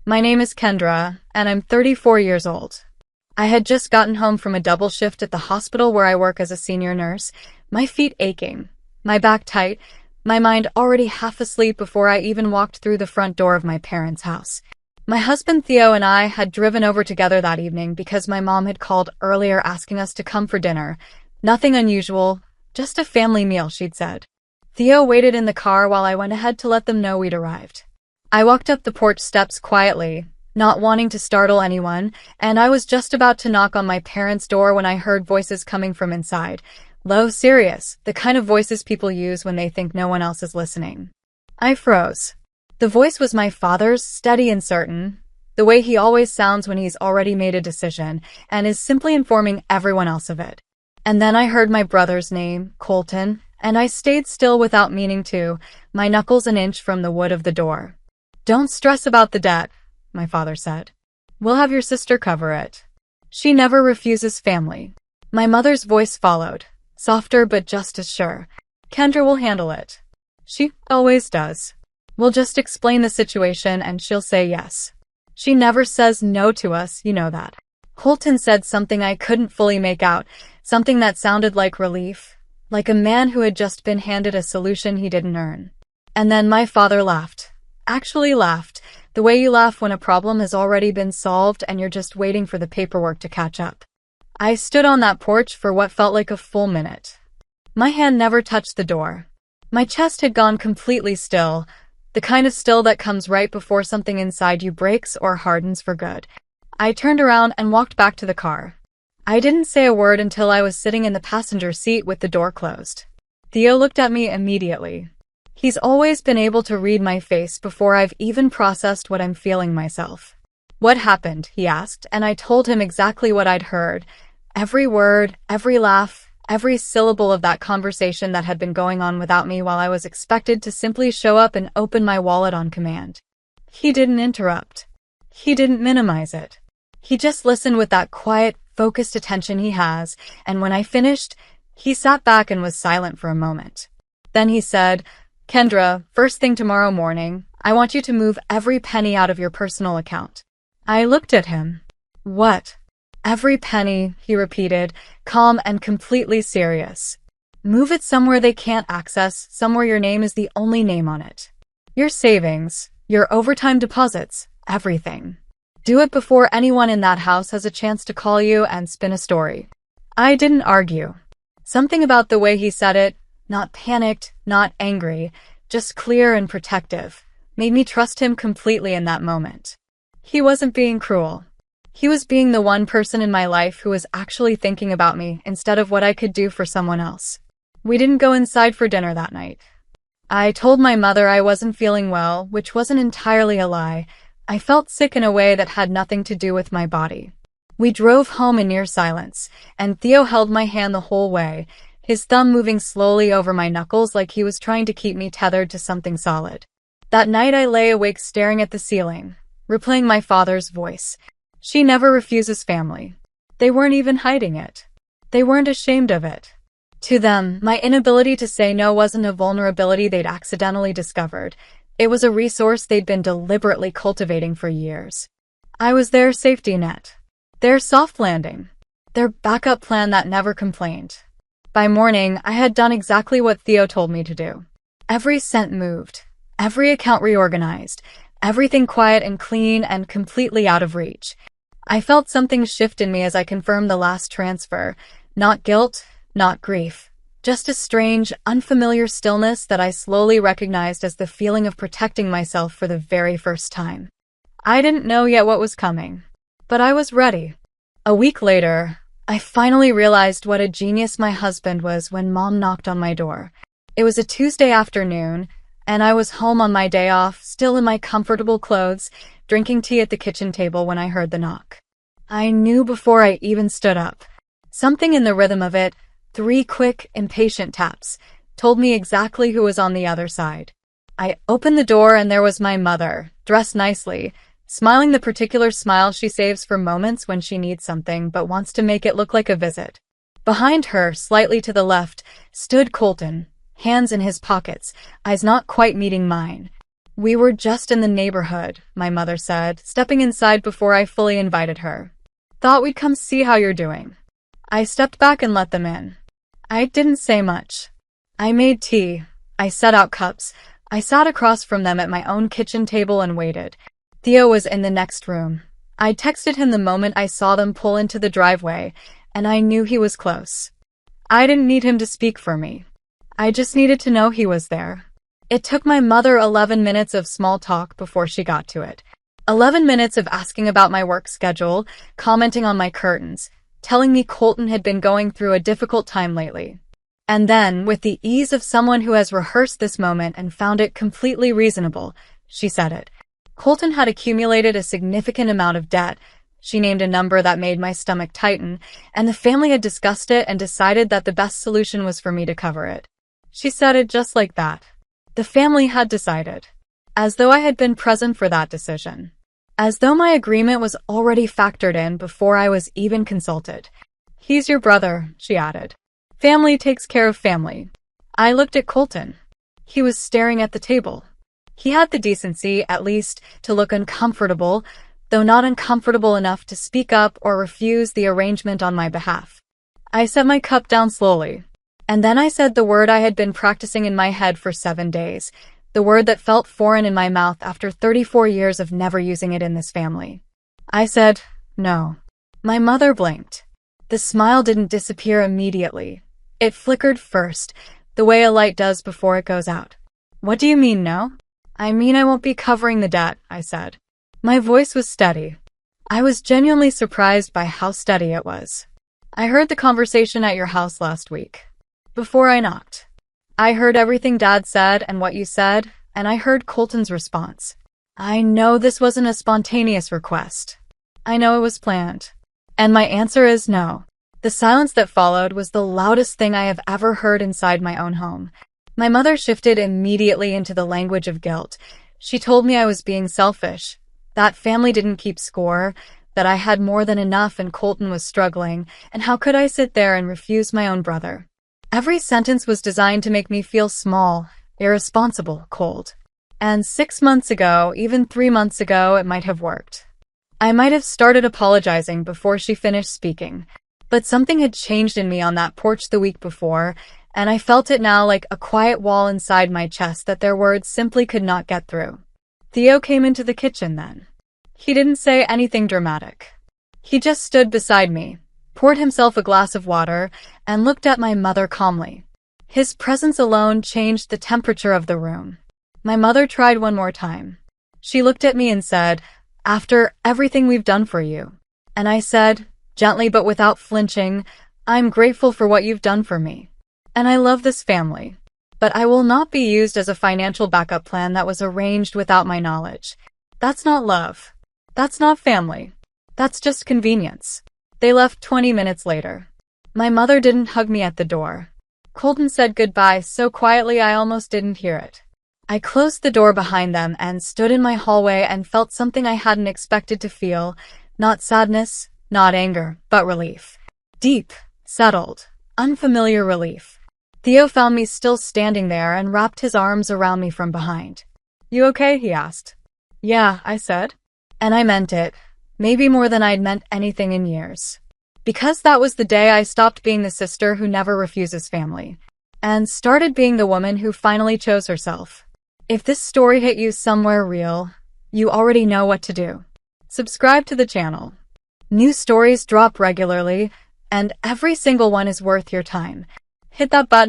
My name is Kendra, and I'm 34 years old. I had just gotten home from a double shift at the hospital where I work as a senior nurse, my feet aching, my back tight, my mind already half asleep before I even walked through the front door of my parents' house. My husband Theo and I had driven over together that evening because my mom had called earlier asking us to come for dinner. Nothing unusual, just a family meal, she'd said. Theo waited in the car while I went ahead to let them know we'd arrived. I walked up the porch steps quietly, not wanting to startle anyone, and I was just about to knock on my parents' door when I heard voices coming from inside. Low, serious, the kind of voices people use when they think no one else is listening. I froze. The voice was my father's, steady and certain, the way he always sounds when he's already made a decision and is simply informing everyone else of it. And then I heard my brother's name, Colton, and I stayed still without meaning to, my knuckles an inch from the wood of the door. "Don't stress about the debt," my father said. "We'll have your sister cover it. She never refuses family." My mother's voice followed, softer but just as sure. "Kendra will handle it. She always does. We'll just explain the situation and she'll say yes. She never says no to us, you know that." Colton said something I couldn't fully make out, something that sounded like relief, like a man who had just been handed a solution he didn't earn. And then my father laughed. Actually laughed, the way you laugh when a problem has already been solved and you're just waiting for the paperwork to catch up. I stood on that porch for what felt like a full minute. My hand never touched the door. My chest had gone completely still, the kind of still that comes right before something inside you breaks or hardens for good. I turned around and walked back to the car. I didn't say a word until I was sitting in the passenger seat with the door closed. Theo looked at me immediately. He's always been able to read my face before I've even processed what I'm feeling myself. "What happened?" he asked, and I told him exactly what I'd heard. Every word, every laugh, every syllable of that conversation that had been going on without me while I was expected to simply show up and open my wallet on command. He didn't interrupt. He didn't minimize it. He just listened with that quiet, focused attention he has, and when I finished, he sat back and was silent for a moment. Then he said, "Kendra, first thing tomorrow morning, I want you to move every penny out of your personal account." I looked at him. "What?" "Every penny," he repeated, calm and completely serious. "Move it somewhere they can't access, somewhere your name is the only name on it. Your savings, your overtime deposits, everything. Do it before anyone in that house has a chance to call you and spin a story." I didn't argue. Something about the way he said it, not panicked, not angry, just clear and protective, made me trust him completely in that moment. He wasn't being cruel. He was being the one person in my life who was actually thinking about me instead of what I could do for someone else. We didn't go inside for dinner that night. I told my mother I wasn't feeling well, which wasn't entirely a lie. I felt sick in a way that had nothing to do with my body. We drove home in near silence, and Theo held my hand the whole way, his thumb moving slowly over my knuckles like he was trying to keep me tethered to something solid. That night I lay awake staring at the ceiling, replaying my father's voice. She never refuses family. They weren't even hiding it. They weren't ashamed of it. To them, my inability to say no wasn't a vulnerability they'd accidentally discovered. It was a resource they'd been deliberately cultivating for years. I was their safety net, their soft landing, their backup plan that never complained. By morning, I had done exactly what Theo told me to do. Every cent moved, every account reorganized, everything quiet and clean and completely out of reach. I felt something shift in me as I confirmed the last transfer. Not guilt, not grief. Just a strange, unfamiliar stillness that I slowly recognized as the feeling of protecting myself for the very first time. I didn't know yet what was coming, but I was ready. A week later, I finally realized what a genius my husband was when Mom knocked on my door. It was a Tuesday afternoon, and I was home on my day off, still in my comfortable clothes, drinking tea at the kitchen table when I heard the knock. I knew before I even stood up. Something in the rhythm of it, 3 quick, impatient taps, told me exactly who was on the other side. I opened the door and there was my mother, dressed nicely, smiling the particular smile she saves for moments when she needs something but wants to make it look like a visit. Behind her, slightly to the left, stood Colton, hands in his pockets, eyes not quite meeting mine. We were just in the neighborhood, my mother said, stepping inside before I fully invited her. Thought we'd come see how you're doing. I stepped back and let them in. I didn't say much. I made tea. I set out cups. I sat across from them at my own kitchen table and waited. Theo was in the next room. I texted him the moment I saw them pull into the driveway, and I knew he was close. I didn't need him to speak for me. I just needed to know he was there. It took my mother 11 minutes of small talk before she got to it. 11 minutes of asking about my work schedule, commenting on my curtains, telling me Colton had been going through a difficult time lately. And then, with the ease of someone who has rehearsed this moment and found it completely reasonable, she said it. Colton had accumulated a significant amount of debt. She named a number that made my stomach tighten, and the family had discussed it and decided that the best solution was for me to cover it. She said it just like that. The family had decided. As though I had been present for that decision. As though my agreement was already factored in before I was even consulted. He's your brother, she added. Family takes care of family. I looked at Colton. He was staring at the table. He had the decency, at least, to look uncomfortable, though not uncomfortable enough to speak up or refuse the arrangement on my behalf. I set my cup down slowly. And then I said the word I had been practicing in my head for 7 days, the word that felt foreign in my mouth after 34 years of never using it in this family. I said, no. My mother blinked. The smile didn't disappear immediately. It flickered first, the way a light does before it goes out. What do you mean, no? I mean I won't be covering the debt, I said. My voice was steady. I was genuinely surprised by how steady it was. I heard the conversation at your house last week. Before I knocked. I heard everything Dad said and what you said, and I heard Colton's response. I know this wasn't a spontaneous request. I know it was planned. And my answer is no. The silence that followed was the loudest thing I have ever heard inside my own home. My mother shifted immediately into the language of guilt. She told me I was being selfish, that family didn't keep score, that I had more than enough and Colton was struggling, and how could I sit there and refuse my own brother? Every sentence was designed to make me feel small, irresponsible, cold. And 6 months ago, even 3 months ago, it might have worked. I might have started apologizing before she finished speaking, but something had changed in me on that porch the week before, and I felt it now like a quiet wall inside my chest that their words simply could not get through. Theo came into the kitchen then. He didn't say anything dramatic. He just stood beside me, poured himself a glass of water, and looked at my mother calmly. His presence alone changed the temperature of the room. My mother tried one more time. She looked at me and said, "After everything we've done for you." And I said, gently but without flinching, "I'm grateful for what you've done for me. And I love this family. But I will not be used as a financial backup plan that was arranged without my knowledge. That's not love. That's not family. That's just convenience." They left 20 minutes later. My mother didn't hug me at the door. Colton said goodbye so quietly I almost didn't hear it. I closed the door behind them and stood in my hallway and felt something I hadn't expected to feel. Not sadness, not anger, but relief. Deep, settled, unfamiliar relief. Theo found me still standing there and wrapped his arms around me from behind. "You okay?" he asked. "Yeah," I said. And I meant it. Maybe more than I'd meant anything in years. Because that was the day I stopped being the sister who never refuses family, and started being the woman who finally chose herself. If this story hit you somewhere real, you already know what to do. Subscribe to the channel. New stories drop regularly, and every single one is worth your time. Hit that button